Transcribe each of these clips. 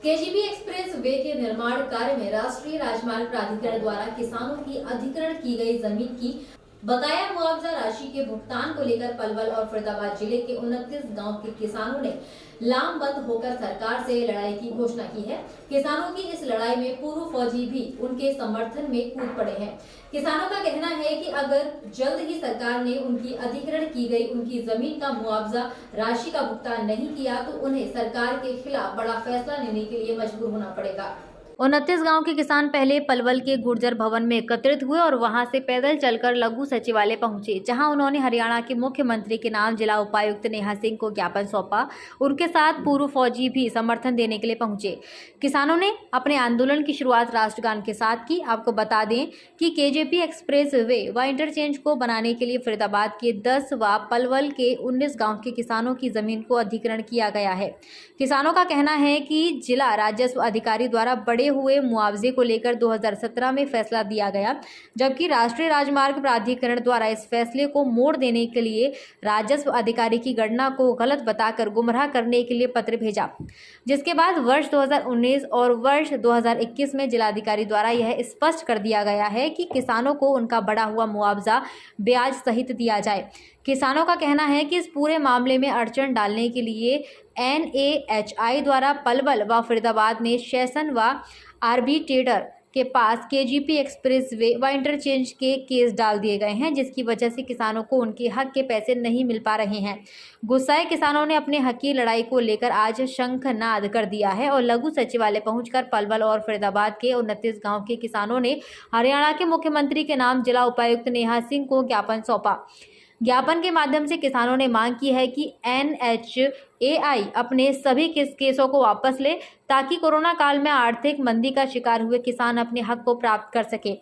KGP express way के निर्माण कार्य में राष्ट्रीय राजमार्ग प्राधिकरण द्वारा किसानों की अधिग्रहण की गई जमीन की बकाया मुआवजा राशि के भुगतान को लेकर पलवल और फरीदाबाद जिले के 29 गांव के किसानों ने लामबंद होकर सरकार से लड़ाई की घोषणा की है। किसानों की इस लड़ाई में पूर्व फौजी भी उनके समर्थन में कूद पड़े हैं। किसानों का कहना है कि अगर जल्द ही सरकार ने उनकी अधिग्रहण की गई उनकी जमीन का मुआवजा राशि का भुगतान नहीं किया तो उन्हें सरकार के खिलाफ बड़ा फैसला लेने के लिए मजबूर होना पड़ेगा। 29 गांव के किसान पहले पलवल के गुर्जर भवन में एकत्रित हुए और वहां से पैदल चलकर लघु सचिवालय पहुंचे, जहां उन्होंने हरियाणा के मुख्यमंत्री के नाम जिला उपायुक्त नेहा सिंह को ज्ञापन सौंपा। उनके साथ पूर्व फौजी भी समर्थन देने के लिए पहुंचे। किसानों ने अपने आंदोलन की शुरुआत राष्ट्रगान के साथ की। आपको बता दें कि केजीपी एक्सप्रेस वे व इंटरचेंज को बनाने के लिए फरीदाबाद के 10 व पलवल के 19 गाँव के किसानों की जमीन को अधिग्रहण किया गया है। किसानों का कहना है कि जिला राजस्व अधिकारी द्वारा बड़े हुए मुआवजे को लेकर 2017 में फैसला दिया गया, जबकि राष्ट्रीय राजमार्ग प्राधिकरण द्वारा इस फैसले को मोड़ देने के लिए राजस्व अधिकारी की गणना को गलत बताकर गुमराह करने के लिए पत्र भेजा, जिसके बाद वर्ष 2019 और वर्ष 2021 में जिलाधिकारी द्वारा यह स्पष्ट कर दिया गया है कि किसानों को उनका बढ़ा हुआ मुआवजा ब्याज सहित दिया जाए। किसानों का कहना है कि इस पूरे मामले में अड़चन डालने के लिए NAHI द्वारा पलवल व फरीदाबाद में सेशन व आर्बिट्रेटर के पास केजीपी एक्सप्रेस वे व इंटरचेंज के केस डाल दिए गए हैं, जिसकी वजह से किसानों को उनके हक के पैसे नहीं मिल पा रहे हैं। गुस्साए किसानों ने अपने हक की लड़ाई को लेकर आज शंखनाद कर दिया है और लघु सचिवालय पहुंचकर पलवल और फरीदाबाद के 29 गांव के किसानों ने हरियाणा के मुख्यमंत्री के नाम जिला उपायुक्त नेहा सिंह को ज्ञापन सौंपा। ज्ञापन के माध्यम से किसानों ने मांग की है कि NHAI अपने सभी केसों को वापस ले, ताकि कोरोना काल में आर्थिक मंदी का शिकार हुए किसान अपने हक को प्राप्त कर सके।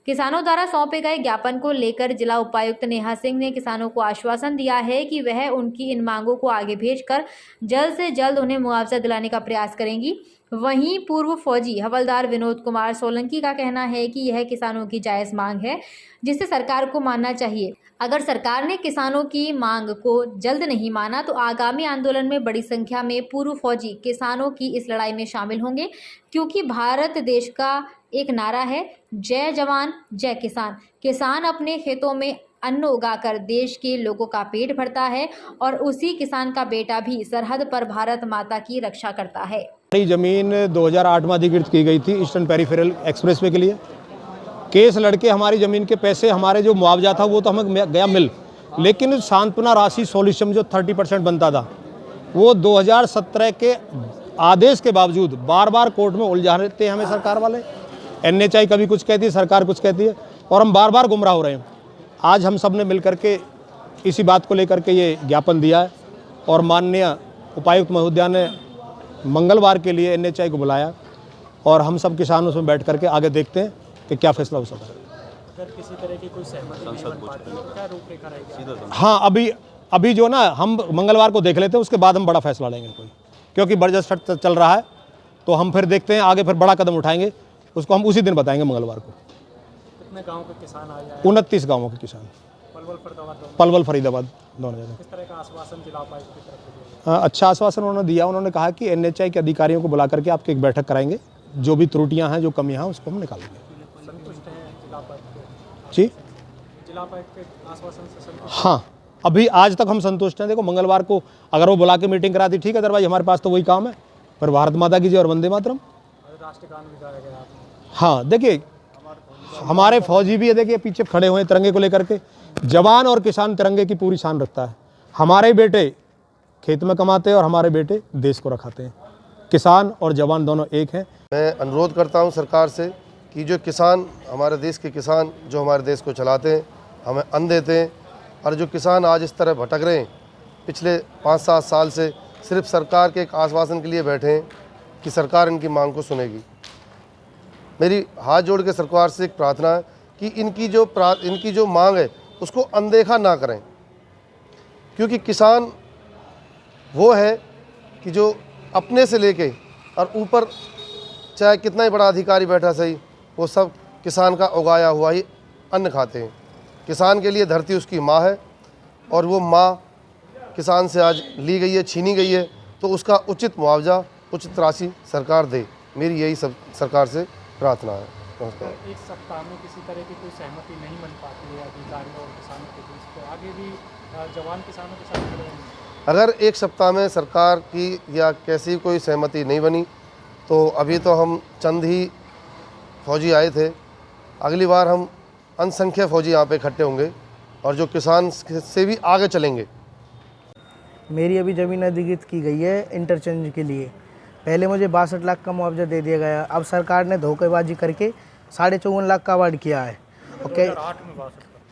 किसानों द्वारा सौंपे गए ज्ञापन को लेकर जिला उपायुक्त नेहा सिंह ने किसानों को आश्वासन दिया है कि वह उनकी इन मांगों को आगे भेजकर जल्द से जल्द उन्हें मुआवजा दिलाने का प्रयास करेंगी। वहीं पूर्व फौजी हवलदार विनोद कुमार सोलंकी का कहना है कि यह किसानों की जायज़ मांग है, जिसे सरकार को मानना चाहिए। अगर सरकार ने किसानों की मांग को जल्द नहीं माना तो आगामी आंदोलन में बड़ी संख्या में पूर्व फौजी किसानों की इस लड़ाई में शामिल होंगे, क्योंकि भारत देश का एक नारा है, जय जवान जय किसान। किसान अपने खेतों में अन्न उगाकर देश के लोगों का पेट भरता है और उसी किसान का बेटा भी सरहद पर भारत माता की रक्षा करता है। हमारी ज़मीन 2008 में अधिकृत की गई थी ईस्टर्न पेरिफेरल एक्सप्रेसवे के लिए। केस लड़के हमारी ज़मीन के पैसे, हमारे जो मुआवजा था वो तो हमें गया मिल, लेकिन सांत्वना राशि सोल्यूशन जो 30% बनता था वो 2017 के आदेश के बावजूद बार बार कोर्ट में उलझा देते हैं हमें सरकार वाले। NHI कभी कुछ कहती है, सरकार कुछ कहती है और हम बार बार गुमराह हो रहे हैं। आज हम सब ने मिल करके इसी बात को लेकर के ये ज्ञापन दिया है और माननीय उपायुक्त महोदया ने मंगलवार के लिए NHI को बुलाया और हम सब किसानों उसमें बैठ करके आगे देखते हैं कि क्या फैसला हो सकता है। अगर किसी तरह की कोई सहमति नहीं बन पाती तो क्या रूपरेखा रहेगी? हाँ, अभी जो ना हम मंगलवार को देख लेते हैं, उसके बाद हम बड़ा फैसला लेंगे कोई, क्योंकि बजट चल रहा है तो हम फिर देखते हैं आगे, फिर बड़ा कदम उठाएंगे, उसको हम उसी दिन बताएंगे मंगलवार को। कितने गाँव के किसान आ जाए? 29 गाँवों के किसान, पलवल फरीदाबाद दोनों जगह। किस तरह का आश्वासन जिला उपायुक्त की तरफ से दिया? अच्छा आश्वासन उन्होंने दिया। उन्होंने कहा कि NHI के अधिकारियों को बुला करके आपकी एक बैठक कराएंगे, जो भी त्रुटियां हैं, जो कमियां हैं, उसको हम निकालेंगे। संतुष्ट हैं जिला उपायुक्त जी, जिला उपायुक्त के आश्वासन से संतुष्ट? हाँ, अभी आज तक हम संतुष्ट हैं। देखो, मंगलवार को अगर वो बुला के मीटिंग कराती ठीक है, अदरवाइज हमारे पास तो वही काम है, पर भारत माता की जय और वंदे मातरम। राष्ट्रगान भी गाया गया आपने? हाँ, देखिए हमारे फौजी भी है, देखिए पीछे खड़े हुए हैं तिरंगे को लेकर के। जवान और किसान तिरंगे की पूरी शान रखता है। हमारे बेटे खेत में कमाते हैं और हमारे बेटे देश को रखाते हैं। किसान और जवान दोनों एक हैं। मैं अनुरोध करता हूं सरकार से कि जो किसान, हमारे देश के किसान जो हमारे देश को चलाते हैं, हमें अन्न देते हैं, और जो किसान आज इस तरह भटक रहे हैं, पिछले 5-7 साल से सिर्फ सरकार के एक आश्वासन के लिए बैठे हैं कि सरकार इनकी मांग को सुनेगी। मेरी हाथ जोड़ के सरकार से एक प्रार्थना है कि इनकी जो मांग है उसको अनदेखा ना करें, क्योंकि किसान वो है कि जो अपने से लेके और ऊपर चाहे कितना ही बड़ा अधिकारी बैठा सही, वो सब किसान का उगाया हुआ ही अन्न खाते हैं। किसान के लिए धरती उसकी माँ है और वो माँ किसान से आज ली गई है, छीनी गई है, तो उसका उचित मुआवजा उचित राशि सरकार दे। मेरी यही सब सरकार से प्रार्थना है। नमस्कार। एक सप्ताह में किसी तरह की कोई सहमति नहीं बन पाती है अधिकारियों और किसानों के बीच, तो आगे भी जवान किसानों के साथ खड़े होंगे? अगर एक सप्ताह में सरकार की या कैसी कोई सहमति नहीं बनी तो अभी तो हम चंद ही फौजी आए थे, अगली बार हम असंख्य फौजी यहाँ पे इकट्ठे होंगे और जो किसान से भी आगे चलेंगे। मेरी अभी ज़मीन अधिग्रहित की गई है इंटरचेंज के लिए। पहले मुझे 62 लाख का मुआवजा दे दिया गया, अब सरकार ने धोखेबाजी करके 54.5 लाख का अवार्ड किया है। ओके,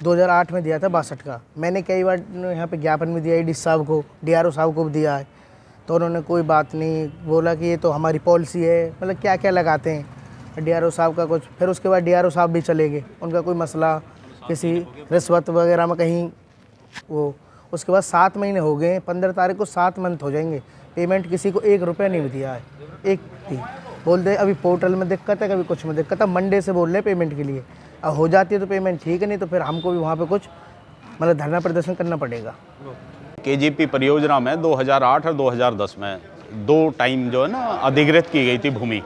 2008 में दिया था 62 का। मैंने कई बार यहाँ पे ज्ञापन भी दिया, AD साहब को, DRO साहब को भी दिया है, तो उन्होंने कोई बात नहीं बोला कि ये तो हमारी पॉलिसी है। मतलब क्या क्या लगाते हैं DRO साहब का कुछ। फिर उसके बाद DRO साहब भी चले गए, उनका कोई मसला किसी रिश्वत वगैरह में कहीं वो। उसके बाद 7 महीने हो गए, 15 तारीख को 7 मंथ हो जाएंगे, पेमेंट किसी को 1 रुपया नहीं दिया है, एक भी। बोलते अभी पोर्टल में दिक्कत है, कभी कुछ में दिक्कत है, मंडे से बोल रहे हैं पेमेंट के लिए। अब हो जाती है तो पेमेंट ठीक है, नहीं तो फिर हमको भी वहाँ पे कुछ मतलब धरना प्रदर्शन करना पड़ेगा। KGP परियोजना में 2008 और 2010 में 2 टाइम जो है ना अधिग्रहित की गई थी भूमि,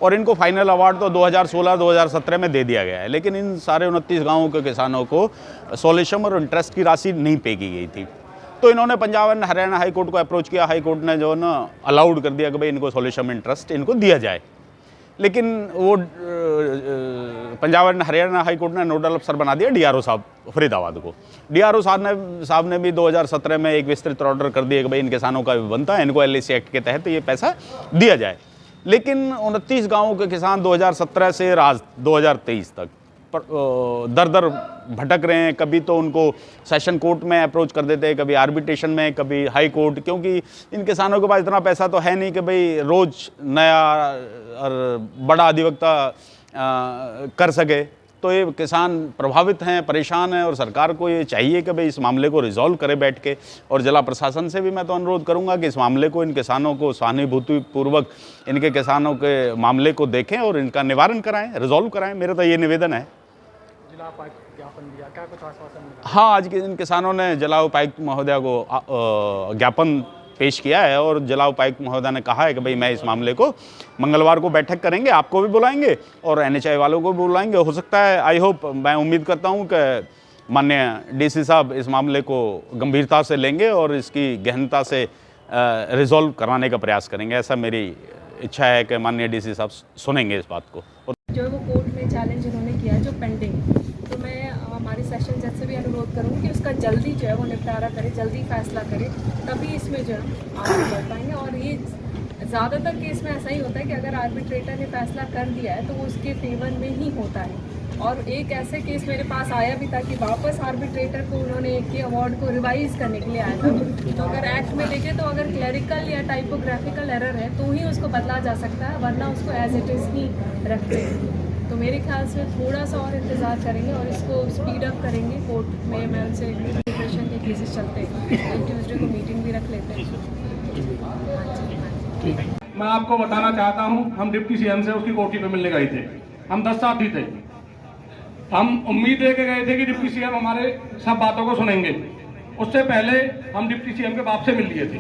और इनको फाइनल अवार्ड तो 2016-2017 में दे दिया गया है। लेकिन इन सारे 29 गाँवों के किसानों को सोल्यूशन और इंटरेस्ट की राशि नहीं पे की गई थी। तो इन्होंने Punjab and Haryana high court को अप्रोच किया, हाई कोर्ट ने जो है ना अलाउड कर दिया कि भाई इनको सोल्यूशन इंटरेस्ट इनको दिया जाए। लेकिन वो Punjab and Haryana high court ने नोडल अफसर बना दिया DRO साहब फरीदाबाद को। DRO साहब ने भी 2017 में एक विस्तृत ऑर्डर कर दिया कि भाई इन किसानों का बनता है, इनको LAC एक्ट के तहत ये पैसा दिया जाए। लेकिन 29 गाँवों के किसान 2017 से आज 2023 तक दर दर भटक रहे हैं। कभी तो उनको सेशन कोर्ट में अप्रोच कर देते हैं, कभी आर्बिट्रेशन में, कभी हाई कोर्ट, क्योंकि इन किसानों के पास इतना पैसा तो है नहीं कि भाई रोज़ नया और बड़ा अधिवक्ता कर सके। तो ये किसान प्रभावित हैं, परेशान हैं, और सरकार को ये चाहिए कि भाई इस मामले को रिजॉल्व करे बैठ के। और जिला प्रशासन से भी मैं तो अनुरोध करूंगा कि इस मामले को, इन किसानों को सहानुभूतिपूर्वक इनके किसानों के मामले को देखें और इनका निवारण कराएं, रिजॉल्व कराएं। मेरा तो ये निवेदन है। जिला उपायुक्त को ज्ञापन दिया, क्या कुछ आश्वासन मिला? हाँ, आज के इन किसानों ने जिला उपायुक्त महोदया को ज्ञापन पेश किया है, और जिला उपायुक्त महोदया ने कहा है कि भाई मैं इस मामले को मंगलवार को बैठक करेंगे, आपको भी बुलाएंगे और NHI वालों को भी बुलाएंगे। हो सकता है, आई होप, मैं उम्मीद करता हूँ कि माननीय DC साहब इस मामले को गंभीरता से लेंगे और इसकी गहनता से रिजॉल्व कराने का प्रयास करेंगे। ऐसा मेरी इच्छा है कि माननीय DC साहब सुनेंगे इस बात को। जो वो कोर्ट में चैलेंज उन्होंने किया जो पेंडिंग, तो मैं हमारे सेशन जज से भी अनुरोध करूँगी कि उसका जल्दी जो है वो निपटारा करे, जल्दी फैसला करे, तभी इसमें जो है आगे बढ़ पाएंगे। और ये ज़्यादातर केस में ऐसा ही होता है कि अगर आर्बिट्रेटर ने फैसला कर दिया है तो वो उसके फेवर में ही होता है। और एक ऐसे केस मेरे पास आया भी था कि वापस आर्बिट्रेटर को उन्होंने एक के अवार्ड को रिवाइज करने के लिए आया था। तो अगर एक्ट में देखें तो अगर क्लरिकल या टाइपोग्राफिकल एरर है तो ही उसको बदला जा सकता है, वरना उसको एज इट इज़ ही रखते हैं। तो मेरे ख्याल से थोड़ा सा और इंतज़ार करेंगे और इसको स्पीड अप करेंगे। कोर्ट में मैं उनसे डिप्रेशन के केसेस चलते हैं, ट्यूसडे को मीटिंग भी रख लेते हैं। मैं आपको बताना चाहता हूं, हम डिप्टी CM से उसकी कोठी पे मिलने गए थे। हम 10 साथी थे। हम उम्मीद लेके गए थे कि डिप्टी CM हमारे सब बातों को सुनेंगे। उससे पहले हम डिप्टी CM के बाप से मिल लिए थे,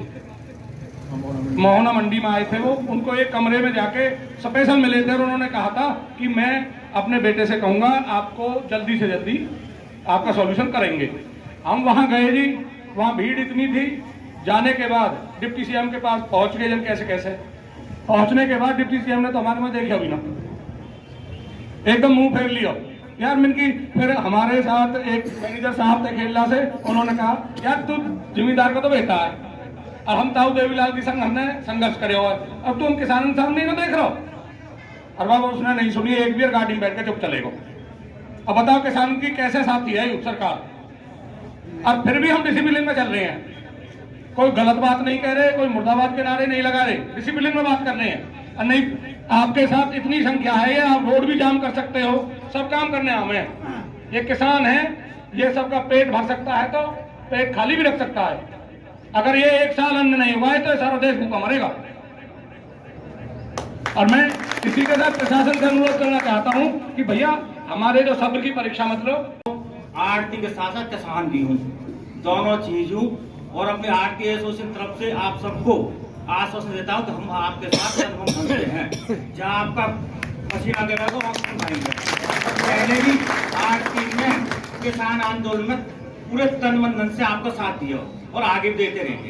मोहना मंडी में आए थे वो। उनको एक कमरे में जाके स्पेशल मिले थे और उन्होंने कहा था कि मैं अपने बेटे से कहूँगा आपको जल्दी से जल्दी आपका सॉल्यूशन करेंगे। हम वहाँ गए जी, वहाँ भीड़ इतनी थी। जाने के बाद डिप्टी CM के पास पहुँच गए जब कैसे कैसे। पहुँचने के बाद डिप्टी CM ने तो हमारे में देखा भी ना, एकदम मुंह फेर लिया यार मिनकी। फिर हमारे साथ एक मैनेजर साहब थे खेलना से, उन्होंने कहा यार तू जिम्मेदार को तो बेटा है और हम ताऊ देवीलाल की संग हमने संघर्ष करे हुआ, अब तुम किसानों के सामने ना देख रहे हो। और बाबा उसने नहीं सुनी, एक भी गाड़ी में बैठ के चुप चले गो। अब बताओ किसानों की कैसे साथी है सरकार, और फिर भी हम डिसिप्लिन में चल रहे हैं। कोई गलत बात नहीं कह रहे, कोई मुर्दाबाद के नारे नहीं लगा रहे, डिसिप्लिन में बात कर रहे हैं। और नहीं, आपके साथ इतनी संख्या है, ये आप रोड भी जाम कर सकते हो, सब काम करने हमें। ये किसान है, ये सबका पेट भर सकता है तो पेट खाली भी रख सकता है। अगर ये 1 साल अन्न नहीं हुआ है तो सारा देश भूखा मरेगा। और मैं इसी के साथ प्रशासन से अनुरोध करना चाहता हूं कि भैया हमारे जो सब्र की परीक्षा मत लो। आरती के साथ साथ किसान भी हूँ, दोनों चीज हूँ। और अपने आरती एसोसिएशन तरफ से आप सबको आश्वासन देता हूँ कि हम आपके साथ हैं, हम बनते हैं। जहाँ आपका पसीना गिरा तो आप सुनाएंगे। पहले भी आरती में किसान आंदोलन में पूरे तन मन धन से आपका साथ दिया और आगे भी देते रहेंगे।